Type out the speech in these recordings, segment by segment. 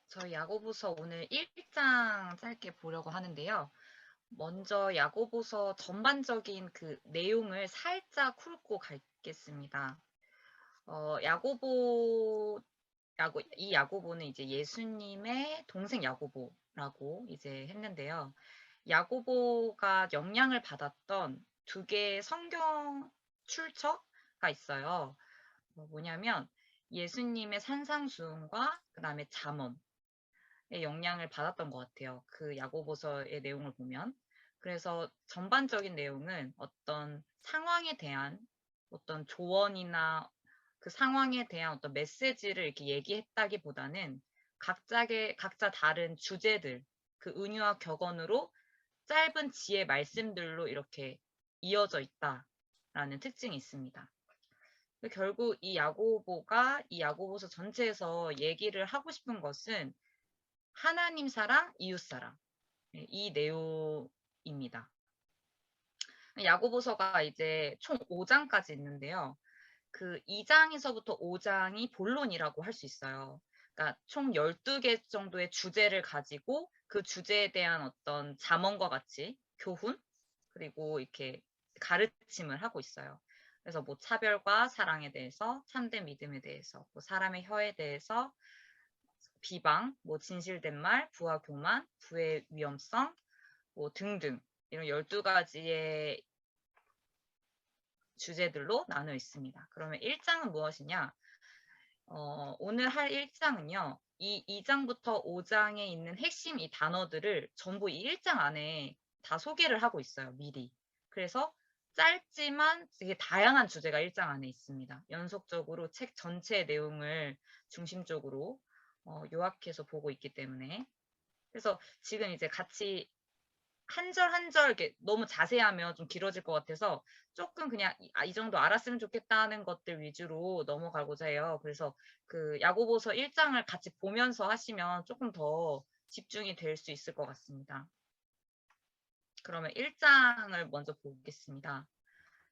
저희 야고보서 오늘 1장 짧게 보려고 하는데요. 먼저 야고보서 전반적인 그 내용을 살짝 훑고 가겠습니다. 이 야고보는 이제 예수님의 동생 야고보라고 이제 했는데요. 야고보가 영향을 받았던 두 개의 성경 출처가 있어요. 뭐냐면 예수님의 산상수훈과 그 다음에 잠언, 영향을 받았던 것 같아요. 그 야고보서의 내용을 보면. 그래서 전반적인 내용은 어떤 상황에 대한 어떤 조언이나 그 상황에 대한 어떤 메시지를 이렇게 얘기했다기보다는 각자 다른 주제들, 그 은유와 격언으로 짧은 지혜 말씀들로 이렇게 이어져 있다라는 특징이 있습니다. 결국 이 야고보서 전체에서 얘기를 하고 싶은 것은 하나님 사랑, 이웃 사랑. 이 내용입니다. 야고보서가 이제 총 5장까지 있는데요. 그 2장에서부터 5장이 본론이라고 할 수 있어요. 그러니까 총 12개 정도의 주제를 가지고 그 주제에 대한 어떤 잠언과 같이 교훈, 그리고 이렇게 가르침을 하고 있어요. 그래서 뭐 차별과 사랑에 대해서, 참된 믿음에 대해서, 뭐 사람의 혀에 대해서, 비방, 뭐 진실된 말, 부와 교만, 부의 위험성, 뭐 등등 이런 12가지의 주제들로 나눠 있습니다. 그러면 1장은 무엇이냐? 오늘 할 1장은요. 이 2장부터 5장에 있는 핵심 이 단어들을 전부 이 1장 안에 다 소개를 하고 있어요. 미리. 그래서 짧지만 되게 다양한 주제가 1장 안에 있습니다. 연속적으로 책 전체의 내용을 중심적으로 요약해서 보고 있기 때문에. 그래서 지금 이제 같이 한 절 한 절 이렇게 너무 자세하면 좀 길어질 것 같아서 조금 그냥 이 정도 알았으면 좋겠다는 것들 위주로 넘어가고자 해요. 그래서 그 야고보서 1장을 같이 보면서 하시면 조금 더 집중이 될 수 있을 것 같습니다. 그러면 1장을 먼저 보겠습니다.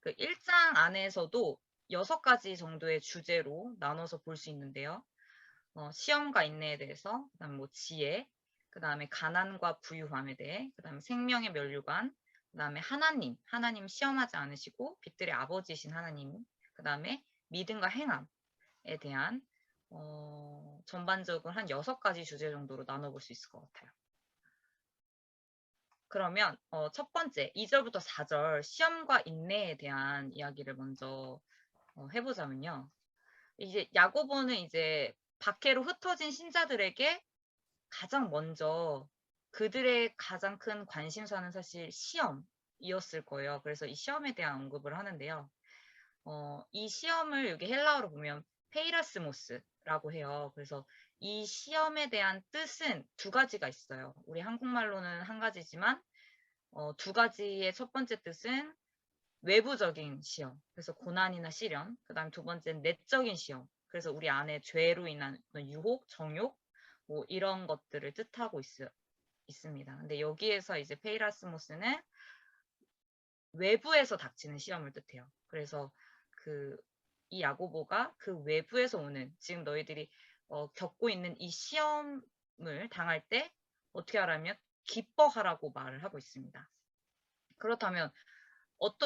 그 1장 안에서도 6가지 정도의 주제로 나눠서 볼 수 있는데요. 시험과 인내에 대해서, 그다음 뭐 지혜, 그다음에 가난과 부유함에 대해, 그다음에 생명의 면류관, 그다음에 하나님 시험하지 않으시고 빛들의 아버지이신 하나님, 그다음에 믿음과 행함에 대한 전반적으로 한 6가지 주제 정도로 나눠볼 수 있을 것 같아요. 그러면 첫 번째 2절부터 4절 시험과 인내에 대한 이야기를 먼저 해보자면요. 이제 야고보는 이제 박해로 흩어진 신자들에게 가장 먼저 그들의 가장 큰 관심사는 사실 시험이었을 거예요. 그래서 이 시험에 대한 언급을 하는데요. 이 시험을 여기 헬라어로 보면 페이라스모스라고 해요. 그래서 이 시험에 대한 뜻은 두 가지가 있어요. 우리 한국말로는 한 가지지만 두 가지의 첫 번째 뜻은 외부적인 시험, 그래서 고난이나 시련, 그 다음 두 번째는 내적인 시험, 그래서 우리 안에 죄로 인한 유혹, 정욕, 뭐 이런 것들을 뜻하고 있습니다. 근데 여기에서 이제 페이라스모스는 외부에서 닥치는 시험을 뜻해요. 그래서 이 야고보가 그 외부에서 오는 지금 너희들이 겪고 있는 이 시험을 당할 때 어떻게 하라면 기뻐하라고 말을 하고 있습니다. 그렇다면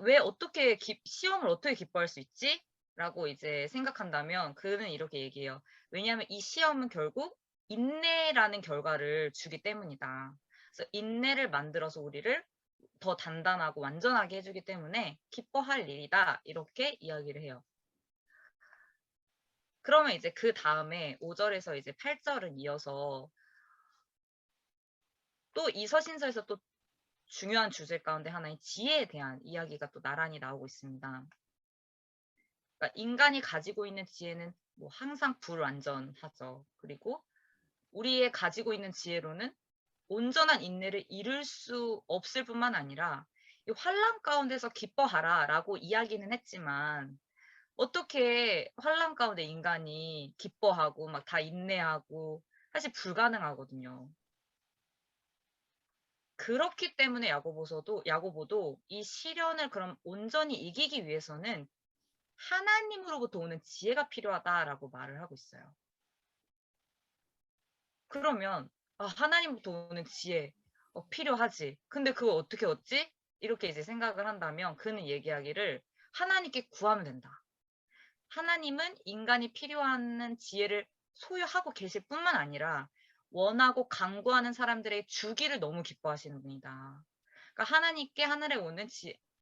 왜 어떻게 시험을 어떻게 기뻐할 수 있지? 라고 이제 생각한다면 그는 이렇게 얘기해요. 왜냐하면 이 시험은 결국 인내라는 결과를 주기 때문이다. 그래서 인내를 만들어서 우리를 더 단단하고 완전하게 해주기 때문에 기뻐할 일이다. 이렇게 이야기를 해요. 그러면 이제 그 다음에 5절에서 이제 8절은 이어서 또 이 서신서에서 또 중요한 주제 가운데 하나인 지혜에 대한 이야기가 또 나란히 나오고 있습니다. 그러니까 인간이 가지고 있는 지혜는 뭐 항상 불완전하죠. 그리고 우리의 가지고 있는 지혜로는 온전한 인내를 이룰 수 없을 뿐만 아니라 이 환란 가운데서 기뻐하라라고 이야기는 했지만 어떻게 환란 가운데 인간이 기뻐하고 막 다 인내하고 사실 불가능하거든요. 그렇기 때문에 야고보도 이 시련을 그럼 온전히 이기기 위해서는 하나님으로부터 오는 지혜가 필요하다라고 말을 하고 있어요. 그러면 하나님부터 오는 지혜 필요하지. 근데 그거 어떻게 얻지? 이렇게 이제 생각을 한다면 그는 얘기하기를 하나님께 구하면 된다. 하나님은 인간이 필요한 지혜를 소유하고 계실 뿐만 아니라 원하고 강구하는 사람들의 주기를 너무 기뻐하시는 분이다. 그러니까 하나님께 하늘에 오는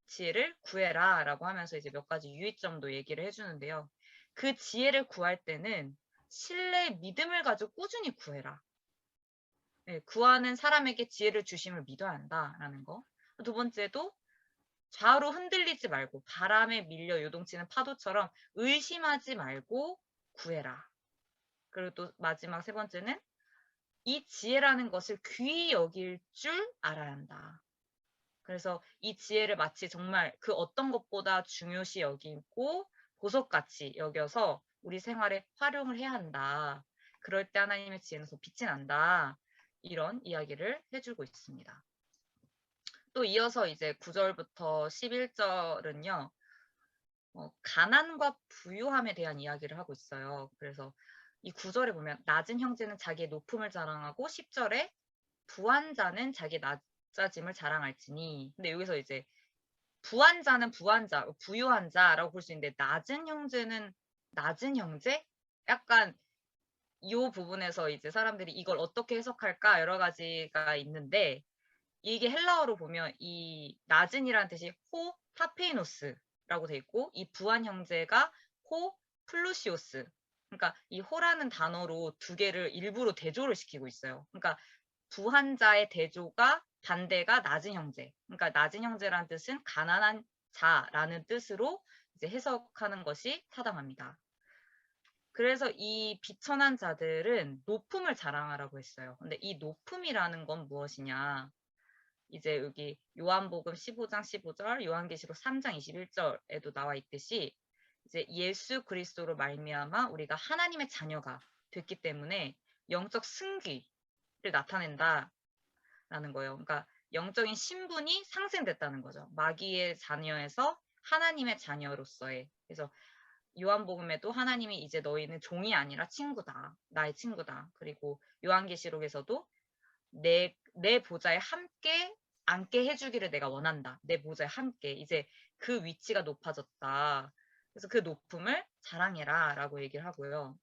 지혜를 구해라 라고 하면서 이제 몇 가지 유의점도 얘기를 해주는데요. 그 지혜를 구할 때는 신뢰의 믿음을 가지고 꾸준히 구해라. 네, 구하는 사람에게 지혜를 주심을 믿어야 한다라는 거. 두 번째도 좌우로 흔들리지 말고 바람에 밀려 요동치는 파도처럼 의심하지 말고 구해라. 그리고 또 마지막 세 번째는 이 지혜라는 것을 귀히 여길 줄 알아야 한다. 그래서 이 지혜를 마치 정말 그 어떤 것보다 중요시 여기고 보석같이 여겨서 우리 생활에 활용을 해야 한다. 그럴 때 하나님의 지혜는 더 빛이 난다. 이런 이야기를 해주고 있습니다. 또 이어서 이제 9절부터 11절은요. 가난과 부유함에 대한 이야기를 하고 있어요. 그래서 이 9절에 보면 낮은 형제는 자기의 높음을 자랑하고 10절에 부한 자는 자기 낮아짐을 자랑할지니. 근데 여기서 이제 부한 자는 부한 자, 부유한 자라고 볼 수 있는데 낮은 형제는 낮은 형제? 약간 이 부분에서 이제 사람들이 이걸 어떻게 해석할까 여러 가지가 있는데 이게 헬라어로 보면 이 낮은이라는 뜻이 호 타페이노스라고 돼 있고 이 부한 형제가 호 플루시오스. 그러니까 이 호라는 단어로 두 개를 일부러 대조를 시키고 있어요. 그러니까 부한 자의 대조가 반대가 낮은 형제. 그러니까 낮은 형제라는 뜻은 가난한 자라는 뜻으로 이제 해석하는 것이 타당합니다. 그래서 이 비천한 자들은 높음을 자랑하라고 했어요. 근데 이 높음이라는 건 무엇이냐? 이제 여기 요한복음 15장 15절, 요한계시록 3장 21절에도 나와 있듯이 이제 예수 그리스도로 말미암아 우리가 하나님의 자녀가 됐기 때문에 영적 승기를 나타낸다라는 거예요. 그러니까 영적인 신분이 상승됐다는 거죠. 마귀의 자녀에서 하나님의 자녀로서의. 그래서 요한복음에도 하나님이 이제 너희는 종이 아니라 친구다. 나의 친구다. 그리고 요한계시록에서도 내 보좌에 함께 앉게 해주기를 내가 원한다. 내 보좌에 함께. 이제 그 위치가 높아졌다. 그래서 그 높음을 자랑해라 라고 얘기를 하고요.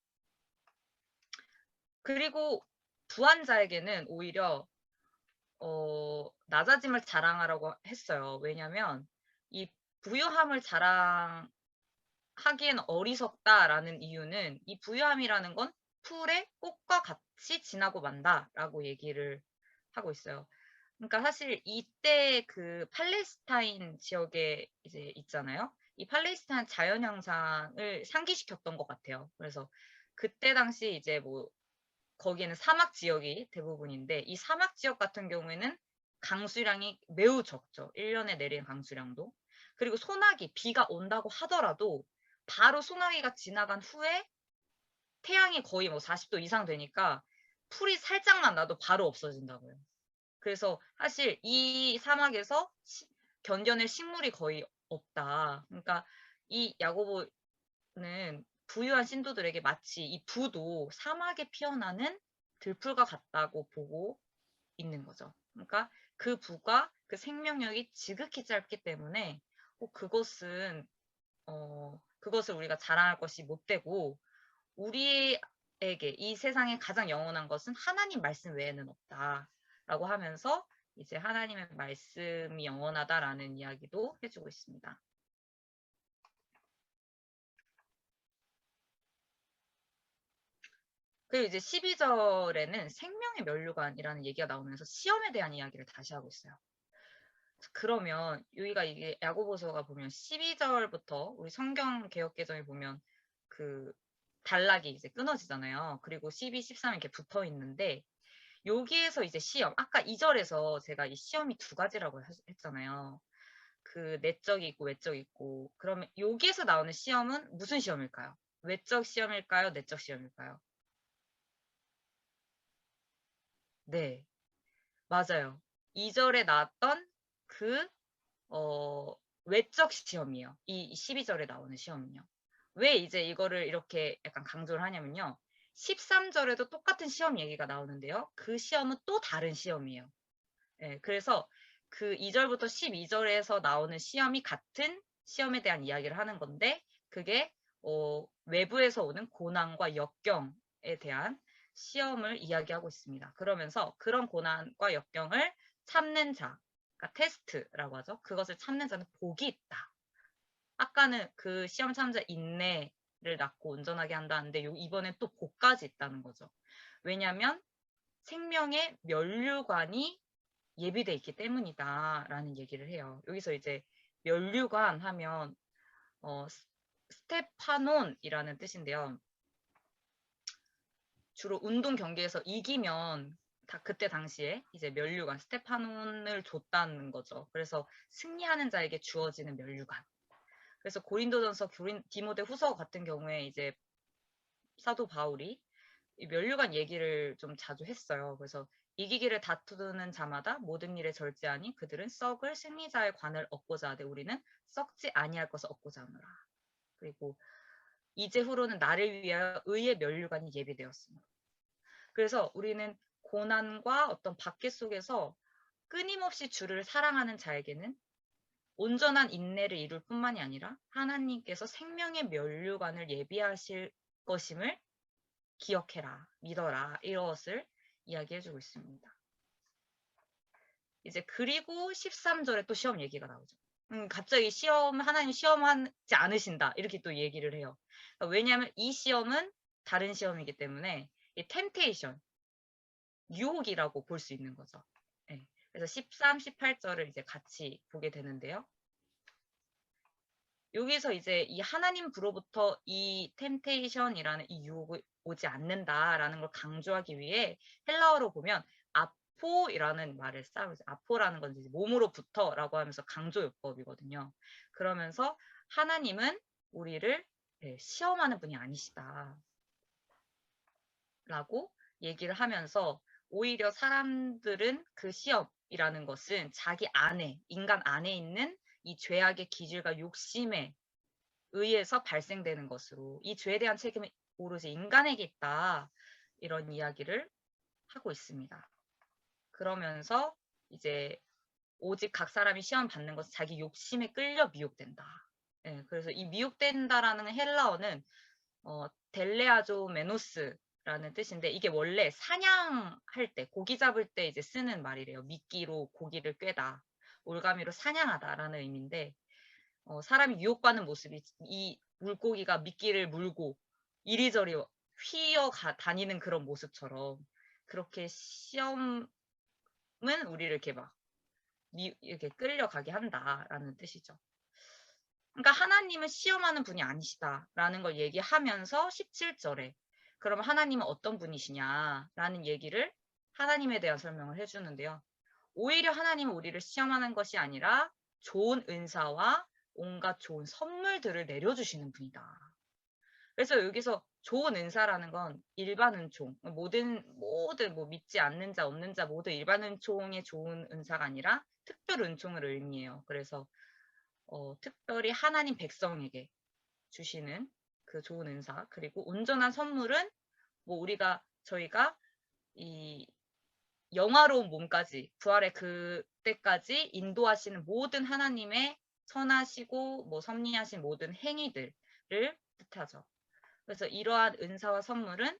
그리고 부한 자에게는 오히려 낮아짐을 자랑하라고 했어요. 왜냐하면 이 부유함을 자랑하기에는 어리석다라는 이유는 이 부유함이라는 건 풀의 꽃과 같이 지나고 만다라고 얘기를 하고 있어요. 그러니까 사실 이때 그 팔레스타인 지역에 이제 있잖아요. 이 팔레스타인 자연 현상을 상기시켰던 것 같아요. 그래서 그때 당시 이제 뭐 거기에는 사막 지역이 대부분인데 이 사막 지역 같은 경우에는 강수량이 매우 적죠. 1년에 내리는 강수량도. 그리고 소나기, 비가 온다고 하더라도 바로 소나기가 지나간 후에 태양이 거의 뭐 40도 이상 되니까 풀이 살짝만 나도 바로 없어진다고요. 그래서 사실 이 사막에서 견뎌낼 식물이 거의 없다. 그러니까 이 야고보는 부유한 신도들에게 마치 이 부도 사막에 피어나는 들풀과 같다고 보고 있는 거죠. 그러니까 그 부가 그 생명력이 지극히 짧기 때문에 그것을 우리가 자랑할 것이 못 되고 우리에게 이 세상에 가장 영원한 것은 하나님 말씀 외에는 없다라고 하면서 이제 하나님의 말씀이 영원하다라는 이야기도 해주고 있습니다. 그리고 이제 12절에는 생명의 면류관이라는 얘기가 나오면서 시험에 대한 이야기를 다시 하고 있어요. 그러면 여기가 이게 야고보서가 보면 12절부터 우리 성경 개역 개정에 보면 그 단락이 이제 끊어지잖아요. 그리고 12, 13 이렇게 붙어 있는데 여기에서 이제 시험, 아까 2절에서 제가 이 시험이 두 가지라고 했잖아요. 그 내적이 있고 외적이 있고. 그러면 여기에서 나오는 시험은 무슨 시험일까요? 외적 시험일까요? 내적 시험일까요? 네, 맞아요. 2절에 나왔던 그 외적 시험이에요. 이 12절에 나오는 시험은요. 왜 이제 이거를 이렇게 약간 강조를 하냐면요. 13절에도 똑같은 시험 얘기가 나오는데요. 그 시험은 또 다른 시험이에요. 예, 그래서 그 2절부터 12절에서 나오는 시험이 같은 시험에 대한 이야기를 하는 건데 그게 외부에서 오는 고난과 역경에 대한 시험을 이야기하고 있습니다. 그러면서 그런 고난과 역경을 참는 자, 그러니까 테스트라고 하죠. 그것을 참는 자는 복이 있다. 아까는 그 시험 참자 인내를 낳고 온전하게 한다는데 이번엔 또 복까지 있다는 거죠. 왜냐하면 생명의 면류관이 예비돼 있기 때문이다라는 얘기를 해요. 여기서 이제 면류관 하면 스테파논이라는 뜻인데요. 주로 운동 경기에서 이기면 그때 당시에 이제 면류관 스테파논을 줬다는 거죠. 그래서 승리하는 자에게 주어지는 면류관. 그래서 고린도전서 디모데 후서 같은 경우에 이제 사도 바울이 이 면류관 얘기를 좀 자주 했어요. 그래서 이기기를 다투는 자마다 모든 일에 절제하니 그들은 썩을 승리자의 관을 얻고자 하되 우리는 썩지 아니할 것을 얻고자 하노라. 그리고 이제후로는 나를 위하여 의의 면류관이 예비되었습니다. 그래서 우리는 고난과 어떤 박해 속에서 끊임없이 주를 사랑하는 자에게는 온전한 인내를 이룰 뿐만이 아니라 하나님께서 생명의 면류관을 예비하실 것임을 기억해라, 믿어라, 이것을 이야기해주고 있습니다. 이제 그리고 13절에 또 시험 얘기가 나오죠. 갑자기 하나님 시험하지 않으신다. 이렇게 또 얘기를 해요. 왜냐하면 이 시험은 다른 시험이기 때문에 이 템테이션, 유혹이라고 볼 수 있는 거죠. 네. 그래서 13, 18절을 이제 같이 보게 되는데요. 여기서 이제 이 하나님으로부터 이 템테이션이라는 이 유혹이 오지 않는다라는 걸 강조하기 위해 헬라어로 보면 아포이라는 말을 써요. 아포라는 건 이제 몸으로부터라고 하면서 강조요법이거든요. 그러면서 하나님은 우리를 시험하는 분이 아니시다. 라고 얘기를 하면서 오히려 사람들은 그 시험이라는 것은 자기 안에, 인간 안에 있는 이 죄악의 기질과 욕심에 의해서 발생되는 것으로 이 죄에 대한 책임은 오로지 인간에게 있다. 이런 이야기를 하고 있습니다. 그러면서 이제 오직 각 사람이 시험 받는 것은 자기 욕심에 끌려 미혹된다. 네, 그래서 이 미혹된다라는 헬라어는 델레아조 메노스라는 뜻인데 이게 원래 사냥할 때 고기 잡을 때 이제 쓰는 말이래요. 미끼로 고기를 꿰다. 올가미로 사냥하다라는 의미인데 사람이 유혹받는 모습이 이 물고기가 미끼를 물고 이리저리 다니는 그런 모습처럼 그렇게 시험은 우리를 이렇게 막 이렇게 끌려가게 한다라는 뜻이죠. 그러니까 하나님은 시험하는 분이 아니시다라는 걸 얘기하면서 17절에 그럼 하나님은 어떤 분이시냐라는 얘기를 하나님에 대한 설명을 해주는데요. 오히려 하나님은 우리를 시험하는 것이 아니라 좋은 은사와 온갖 좋은 선물들을 내려주시는 분이다. 그래서 여기서 좋은 은사라는 건 일반 은총, 모든 뭐 믿지 않는 자, 없는 자 모두 일반 은총의 좋은 은사가 아니라 특별 은총을 의미해요. 그래서 특별히 하나님 백성에게 주시는 그 좋은 은사, 그리고 온전한 선물은 뭐 저희가 이 영화로운 몸까지 부활의 그때까지 인도하시는 모든 하나님의 선하시고 뭐 섭리하신 모든 행위들을 뜻하죠. 그래서 이러한 은사와 선물은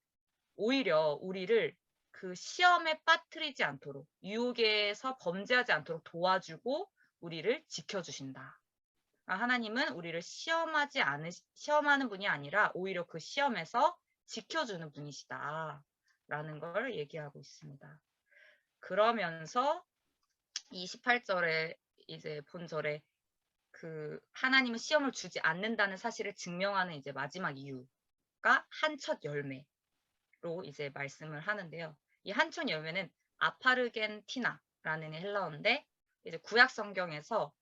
오히려 우리를 그 시험에 빠뜨리지 않도록 유혹에서 범죄하지 않도록 도와주고 우리를 지켜주신다. 하나님은 우리를 시험하는 분이 아니라 오히려 그 시험에서 지켜주는 분이시다. 라는 걸 얘기하고 있습니다. 그러면서 28절에 이제 본절에 그 하나님은 시험을 주지 않는다는 사실을 증명하는 이제 마지막 이유가 한첫 열매로 이제 말씀을 하는데요. 이 한첫 열매는 아파르겐티나라는 헬라어인데 이제 구약 성경에서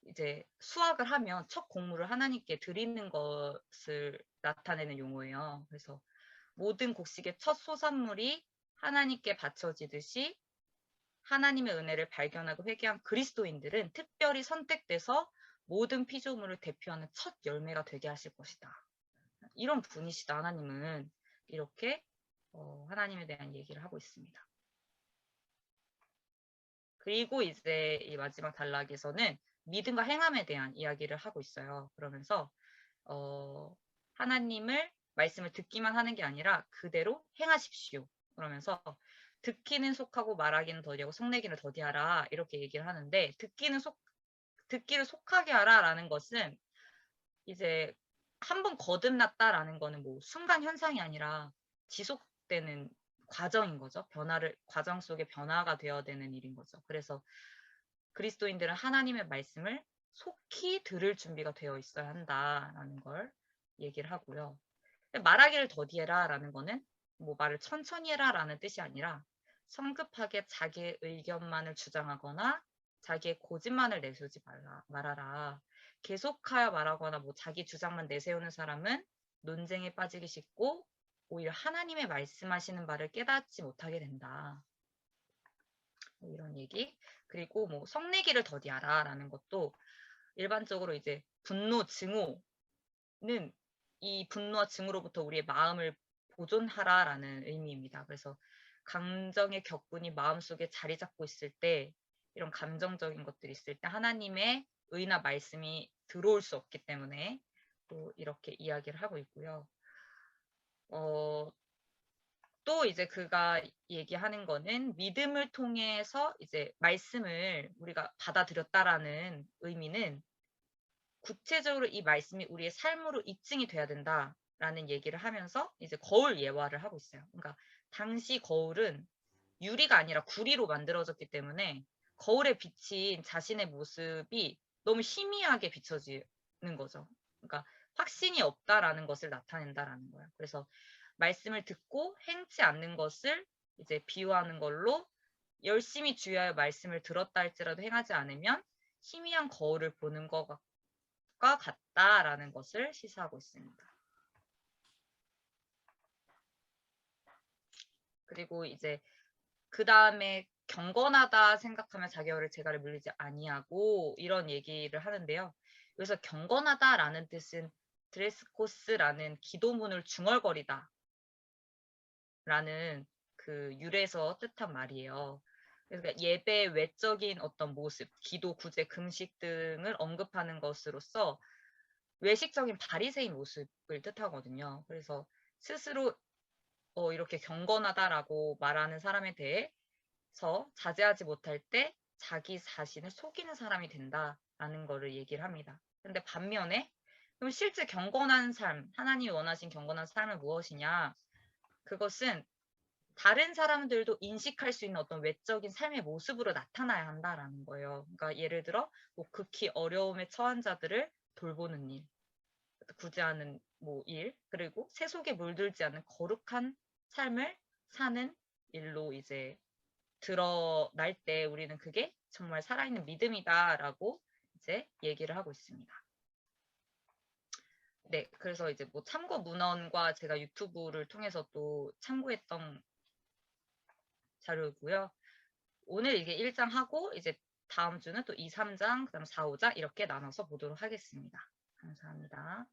이제 수확을 하면 첫 곡물을 하나님께 드리는 것을 나타내는 용어예요. 그래서 모든 곡식의 첫 소산물이 하나님께 바쳐지듯이 하나님의 은혜를 발견하고 회개한 그리스도인들은 특별히 선택돼서 모든 피조물을 대표하는 첫 열매가 되게 하실 것이다. 이런 분이시다, 하나님은. 이렇게 하나님에 대한 얘기를 하고 있습니다. 그리고 이제 이 마지막 단락에서는 믿음과 행함에 대한 이야기를 하고 있어요. 그러면서 하나님을 말씀을 듣기만 하는 게 아니라 그대로 행하십시오. 그러면서 듣기는 속하고 말하기는 더디하고 성내기는 더디하라 이렇게 얘기를 하는데 듣기를 속하게 하라라는 것은 이제 한번 거듭났다라는 거는 뭐 순간 현상이 아니라 지속되는 과정인 거죠. 과정 속에 변화가 되어야 되는 일인 거죠. 그래서 그리스도인들은 하나님의 말씀을 속히 들을 준비가 되어 있어야 한다라는 걸 얘기를 하고요. 말하기를 더디해라라는 거는 뭐 말을 천천히 해라라는 뜻이 아니라 성급하게 자기의 의견만을 주장하거나 자기의 고집만을 내세우지 말아라. 계속하여 말하거나 뭐 자기 주장만 내세우는 사람은 논쟁에 빠지기 쉽고 오히려 하나님의 말씀하시는 바를 깨닫지 못하게 된다. 뭐 이런 얘기. 그리고 뭐 성내기를 더디하라라는 것도 일반적으로 이제 분노, 증오는 이 분노와 증오로부터 우리의 마음을 보존하라라는 의미입니다. 그래서 감정의 격분이 마음속에 자리 잡고 있을 때 이런 감정적인 것들이 있을 때 하나님의 의나 말씀이 들어올 수 없기 때문에 또 이렇게 이야기를 하고 있고요. 또 이제 그가 얘기하는 거는 믿음을 통해서 이제 말씀을 우리가 받아들였다라는 의미는 구체적으로 이 말씀이 우리의 삶으로 입증이 돼야 된다라는 얘기를 하면서 이제 거울 예화를 하고 있어요. 그러니까 당시 거울은 유리가 아니라 구리로 만들어졌기 때문에 거울에 비친 자신의 모습이 너무 희미하게 비춰지는 거죠. 그러니까 확신이 없다라는 것을 나타낸다라는 거예요. 그래서 말씀을 듣고 행치 않는 것을 이제 비유하는 걸로 열심히 주의하여 말씀을 들었다 할지라도 행하지 않으면 희미한 거울을 보는 것과 같다라는 것을 시사하고 있습니다. 그리고 이제 그 다음에 경건하다 생각하면 자기 어를 제가를 물리지 아니하고 이런 얘기를 하는데요. 여기서 경건하다라는 뜻은 드레스코스라는 기도문을 중얼거리다 라는 그 유래에서 뜻한 말이에요. 그러니까 예배의 외적인 어떤 모습, 기도, 구제, 금식 등을 언급하는 것으로서 외식적인 바리새인 모습을 뜻하거든요. 그래서 스스로 이렇게 경건하다라고 말하는 사람에 대해서 자제하지 못할 때 자기 자신을 속이는 사람이 된다라는 거를 얘기를 합니다. 근데 반면에 그럼 실제 경건한 삶, 하나님이 원하신 경건한 삶은 무엇이냐? 그것은 다른 사람들도 인식할 수 있는 어떤 외적인 삶의 모습으로 나타나야 한다라는 거예요. 그러니까 예를 들어 뭐 극히 어려움에 처한 자들을 돌보는 일, 구제하는 뭐 일, 그리고 세속에 물들지 않는 거룩한 삶을 사는 일로 이제 드러날 때 우리는 그게 정말 살아있는 믿음이다라고 이제 얘기를 하고 있습니다. 네, 그래서 이제 뭐 참고 문헌과 제가 유튜브를 통해서 또 참고했던 자료고요. 오늘 이게 1장 하고 이제 다음 주는 또 2, 3장, 그다음 4, 5장 이렇게 나눠서 보도록 하겠습니다. 감사합니다.